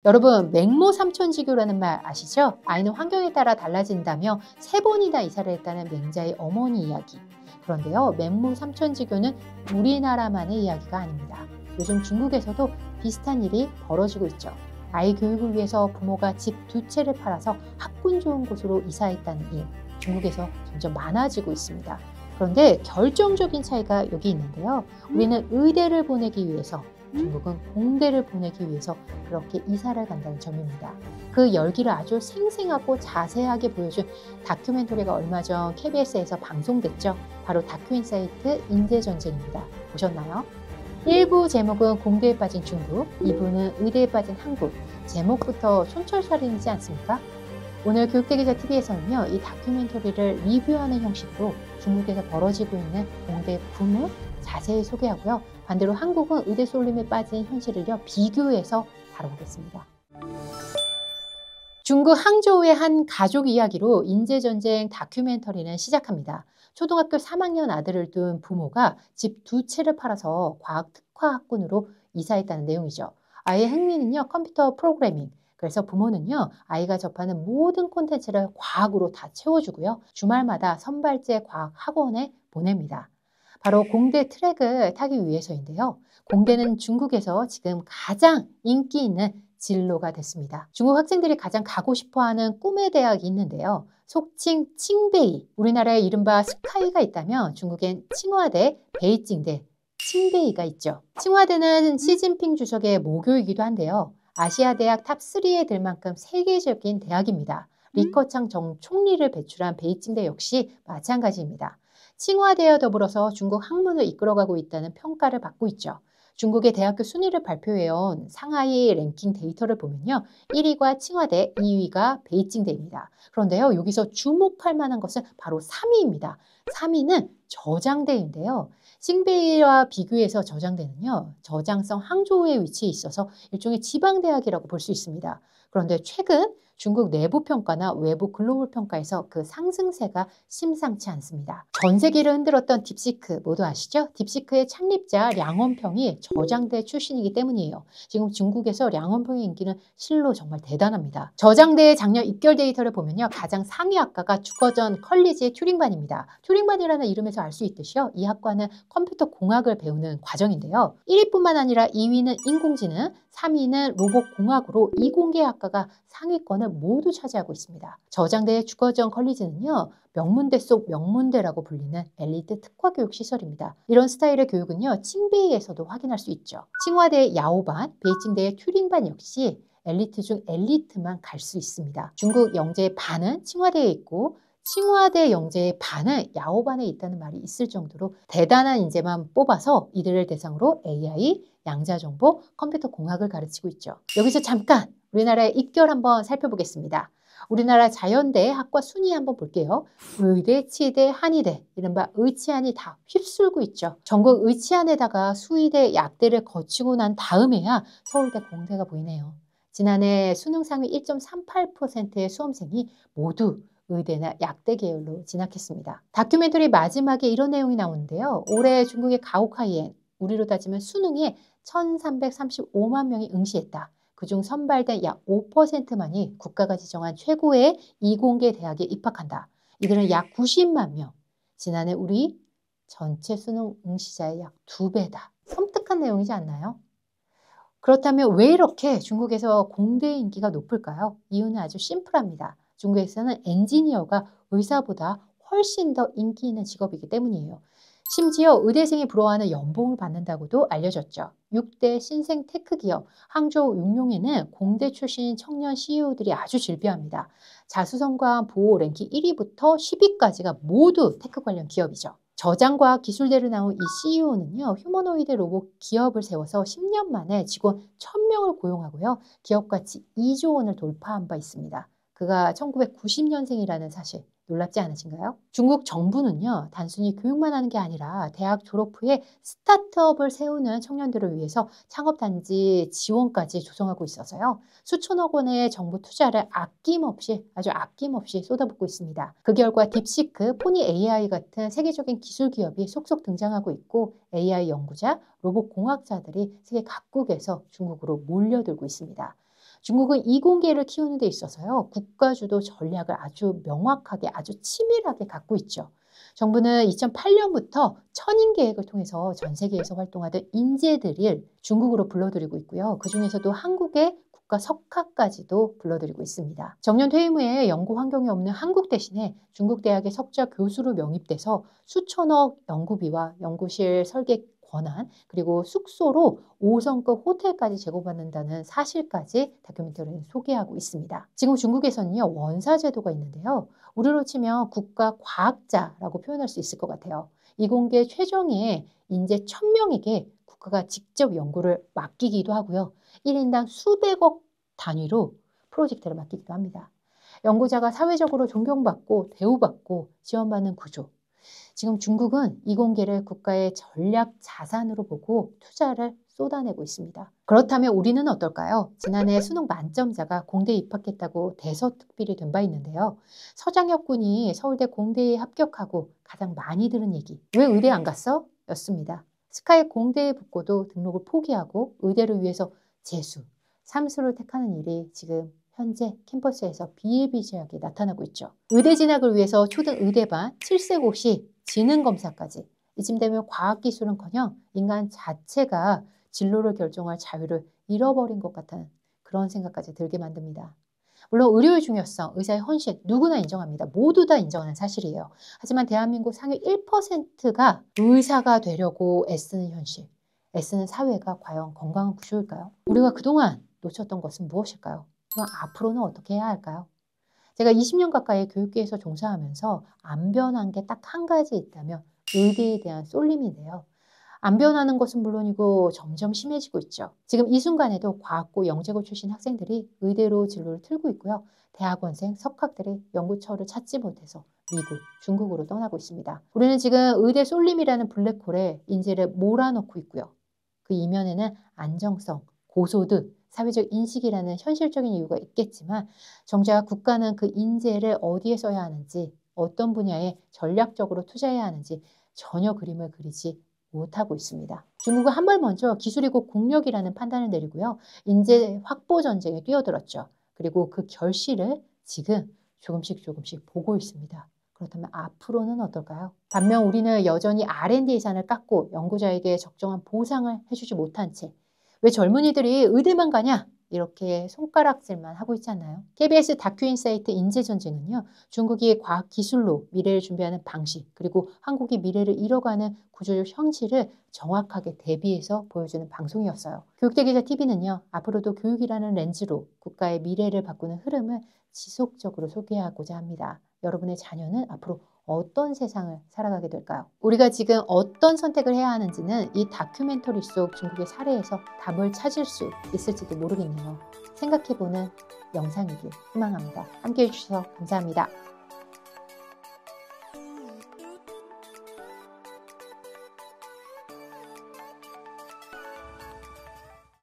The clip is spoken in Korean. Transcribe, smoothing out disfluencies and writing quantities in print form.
여러분, 맹모 삼천지교라는 말 아시죠? 아이는 환경에 따라 달라진다며 3번이나 이사를 했다는 맹자의 어머니 이야기. 그런데요, 맹모 삼천지교는 우리나라만의 이야기가 아닙니다. 요즘 중국에서도 비슷한 일이 벌어지고 있죠. 아이 교육을 위해서 부모가 집 2채를 팔아서 학군 좋은 곳으로 이사했다는 일, 중국에서 점점 많아지고 있습니다. 그런데 결정적인 차이가 여기 있는데요. 우리는 의대를 보내기 위해서, 중국은 공대를 보내기 위해서 그렇게 이사를 간다는 점입니다. 그 열기를 아주 생생하고 자세하게 보여준 다큐멘터리가 얼마 전 KBS에서 방송됐죠. 바로 다큐인사이트 인재전쟁입니다. 보셨나요? 1부 제목은 공대에 빠진 중국, 2부는 의대에 빠진 한국. 제목부터 촌철살인이지 않습니까? 오늘 교육대기자TV에서는요, 이 다큐멘터리를 리뷰하는 형식으로 중국에서 벌어지고 있는 공대 붐을 자세히 소개하고요. 반대로 한국은 의대 쏠림에 빠진 현실을요, 비교해서 다뤄보겠습니다. 중국 항저우의 한 가족 이야기로 인재전쟁 다큐멘터리는 시작합니다. 초등학교 3학년 아들을 둔 부모가 집 2채를 팔아서 과학 특화 학군으로 이사했다는 내용이죠. 아이의 흥미는요, 컴퓨터 프로그래밍. 그래서 부모는요, 아이가 접하는 모든 콘텐츠를 과학으로 다 채워주고요. 주말마다 선발제 과학 학원에 보냅니다. 바로 공대 트랙을 타기 위해서인데요. 공대는 중국에서 지금 가장 인기 있는 진로가 됐습니다. 중국 학생들이 가장 가고 싶어하는 꿈의 대학이 있는데요. 속칭 칭베이, 우리나라에 이른바 스카이가 있다면 중국엔 칭화대, 베이징대, 칭베이가 있죠. 칭화대는 시진핑 주석의 모교이기도 한데요. 아시아 대학 탑3에 들 만큼 세계적인 대학입니다. 리커창 정 총리를 배출한 베이징대 역시 마찬가지입니다. 칭화대와 더불어서 중국 학문을 이끌어가고 있다는 평가를 받고 있죠. 중국의 대학교 순위를 발표해온 상하이 랭킹 데이터를 보면요. 1위가 칭화대, 2위가 베이징대입니다. 그런데요, 여기서 주목할 만한 것은 바로 3위입니다. 3위는 저장대인데요. 싱베이와 비교해서 저장대는요, 저장성 항저우에 위치해 있어서 일종의 지방대학이라고 볼 수 있습니다. 그런데 최근 중국 내부 평가나 외부 글로벌 평가에서 그 상승세가 심상치 않습니다. 전 세계를 흔들었던 딥시크 모두 아시죠? 딥시크의 창립자 량원평이 저장대 출신이기 때문이에요. 지금 중국에서 량원평의 인기는 실로 정말 대단합니다. 저장대의 작년 입결 데이터를 보면요. 가장 상위 학과가 주거전 컬리지의 튜링반입니다. 튜링반이라는 이름에서 알 수 있듯이요. 이 학과는 컴퓨터 공학을 배우는 과정인데요. 1위뿐만 아니라 2위는 인공지능, 3위는 로봇공학으로 이공계 학과가 상위권을 모두 차지하고 있습니다. 저장대의 주거전 컬리지는요, 명문대 속 명문대라고 불리는 엘리트 특화교육 시설입니다. 이런 스타일의 교육은요, 칭베이에서도 확인할 수 있죠. 칭화대의 야오반, 베이징대의 튜링반 역시 엘리트 중 엘리트만 갈 수 있습니다. 중국 영재의 반은 칭화대에 있고 칭화대 영재의 반은 야오반에 있다는 말이 있을 정도로 대단한 인재만 뽑아서 이들을 대상으로 AI, 양자정보, 컴퓨터 공학을 가르치고 있죠. 여기서 잠깐 우리나라의 입결 한번 살펴보겠습니다. 우리나라 자연대 학과 순위 한번 볼게요. 의대, 치대, 한의대, 이른바 의치한이 다 휩쓸고 있죠. 전국 의치한에다가 수의대, 약대를 거치고 난 다음에야 서울대, 공대가 보이네요. 지난해 수능 상위 1.38%의 수험생이 모두 의대나 약대 계열로 진학했습니다. 다큐멘터리 마지막에 이런 내용이 나오는데요. 올해 중국의 가오카이엔, 우리로 따지면 수능에 1,335만 명이 응시했다. 그중 선발된 약 5%만이 국가가 지정한 최고의 이공계 대학에 입학한다. 이들은 약 90만 명. 지난해 우리 전체 수능 응시자의 약 2배다. 섬뜩한 내용이지 않나요? 그렇다면 왜 이렇게 중국에서 공대의 인기가 높을까요? 이유는 아주 심플합니다. 중국에서는 엔지니어가 의사보다 훨씬 더 인기 있는 직업이기 때문이에요. 심지어 의대생이 부러워하는 연봉을 받는다고도 알려졌죠. 6대 신생 테크 기업 항저우 육룡에는 공대 출신 청년 CEO들이 아주 즐비합니다. 자수성가한 보호 랭킹 1위부터 10위까지가 모두 테크 관련 기업이죠. 저장과학 기술대로 나온 이 CEO는요, 휴머노이드 로봇 기업을 세워서 10년 만에 직원 1,000명을 고용하고요, 기업 가치 2조 원을 돌파한 바 있습니다. 그가 1990년생이라는 사실 놀랍지 않으신가요? 중국 정부는요, 단순히 교육만 하는 게 아니라 대학 졸업 후에 스타트업을 세우는 청년들을 위해서 창업단지 지원까지 조성하고 있어서요. 수천억 원의 정부 투자를 아주 아낌없이 쏟아붓고 있습니다. 그 결과 딥시크, 포니 AI 같은 세계적인 기술 기업이 속속 등장하고 있고 AI 연구자, 로봇 공학자들이 세계 각국에서 중국으로 몰려들고 있습니다. 중국은 이공계를 키우는 데 있어서요, 국가주도 전략을 아주 명확하게, 아주 치밀하게 갖고 있죠. 정부는 2008년부터 천인 계획을 통해서 전 세계에서 활동하던 인재들을 중국으로 불러들이고 있고요. 그중에서도 한국의 국가 석학까지도 불러들이고 있습니다. 정년 퇴임 후에 연구 환경이 없는 한국 대신에 중국 대학의 석좌 교수로 명입돼서 수천억 연구비와 연구실 설계 권한, 그리고 숙소로 5성급 호텔까지 제공받는다는 사실까지 다큐멘터리는 소개하고 있습니다. 지금 중국에서는요, 원사 제도가 있는데요. 우리로 치면 국가 과학자라고 표현할 수 있을 것 같아요. 이공계 최정예 인재 1000명에게 국가가 직접 연구를 맡기기도 하고요. 1인당 수백억 단위로 프로젝트를 맡기기도 합니다. 연구자가 사회적으로 존경받고 대우받고 지원받는 구조. 지금 중국은 이공계를 국가의 전략 자산으로 보고 투자를 쏟아내고 있습니다. 그렇다면 우리는 어떨까요? 지난해 수능 만점자가 공대에 입학했다고 대서특필이 된 바 있는데요. 서장혁 군이 서울대 공대에 합격하고 가장 많이 들은 얘기, 왜 의대 안 갔어? 였습니다. 스카이 공대에 붙고도 등록을 포기하고 의대를 위해서 재수, 삼수를 택하는 일이 지금 현재 캠퍼스에서 비일비재하게 나타나고 있죠. 의대 진학을 위해서 초등 의대반 7세고시 지능검사까지, 이쯤 되면 과학기술은커녕 인간 자체가 진로를 결정할 자유를 잃어버린 것 같은 그런 생각까지 들게 만듭니다. 물론 의료의 중요성, 의사의 헌신 누구나 인정합니다. 모두 다 인정하는 사실이에요. 하지만 대한민국 상위 1%가 의사가 되려고 애쓰는 현실, 애쓰는 사회가 과연 건강한 구조일까요? 우리가 그동안 놓쳤던 것은 무엇일까요? 그럼 앞으로는 어떻게 해야 할까요? 제가 20년 가까이 교육계에서 종사하면서 안 변한 게 딱 한 가지 있다면 의대에 대한 쏠림인데요. 안 변하는 것은 물론이고 점점 심해지고 있죠. 지금 이 순간에도 과학고, 영재고 출신 학생들이 의대로 진로를 틀고 있고요. 대학원생, 석학들이 연구처를 찾지 못해서 미국, 중국으로 떠나고 있습니다. 우리는 지금 의대 쏠림이라는 블랙홀에 인재를 몰아넣고 있고요. 그 이면에는 안정성, 고소득, 사회적 인식이라는 현실적인 이유가 있겠지만 정작 국가는 그 인재를 어디에 써야 하는지, 어떤 분야에 전략적으로 투자해야 하는지 전혀 그림을 그리지 못하고 있습니다. 중국은 한 발 먼저 기술이고 국력이라는 판단을 내리고요. 인재 확보 전쟁에 뛰어들었죠. 그리고 그 결실을 지금 조금씩 보고 있습니다. 그렇다면 앞으로는 어떨까요? 반면 우리는 여전히 R&D 예산을 깎고 연구자에게 적정한 보상을 해주지 못한 채 왜 젊은이들이 의대만 가냐? 이렇게 손가락질만 하고 있지 않나요? KBS 다큐인사이트 인재전쟁은요. 중국이 과학기술로 미래를 준비하는 방식, 그리고 한국이 미래를 이뤄가는 구조적 현실을 정확하게 대비해서 보여주는 방송이었어요. 교육대기자TV는요. 앞으로도 교육이라는 렌즈로 국가의 미래를 바꾸는 흐름을 지속적으로 소개하고자 합니다. 여러분의 자녀는 앞으로 어떤 세상을 살아가게 될까요? 우리가 지금 어떤 선택을 해야 하는지는 이 다큐멘터리 속 중국의 사례에서 답을 찾을 수 있을지도 모르겠네요. 생각해보는 영상이길 희망합니다. 함께해 주셔서 감사합니다.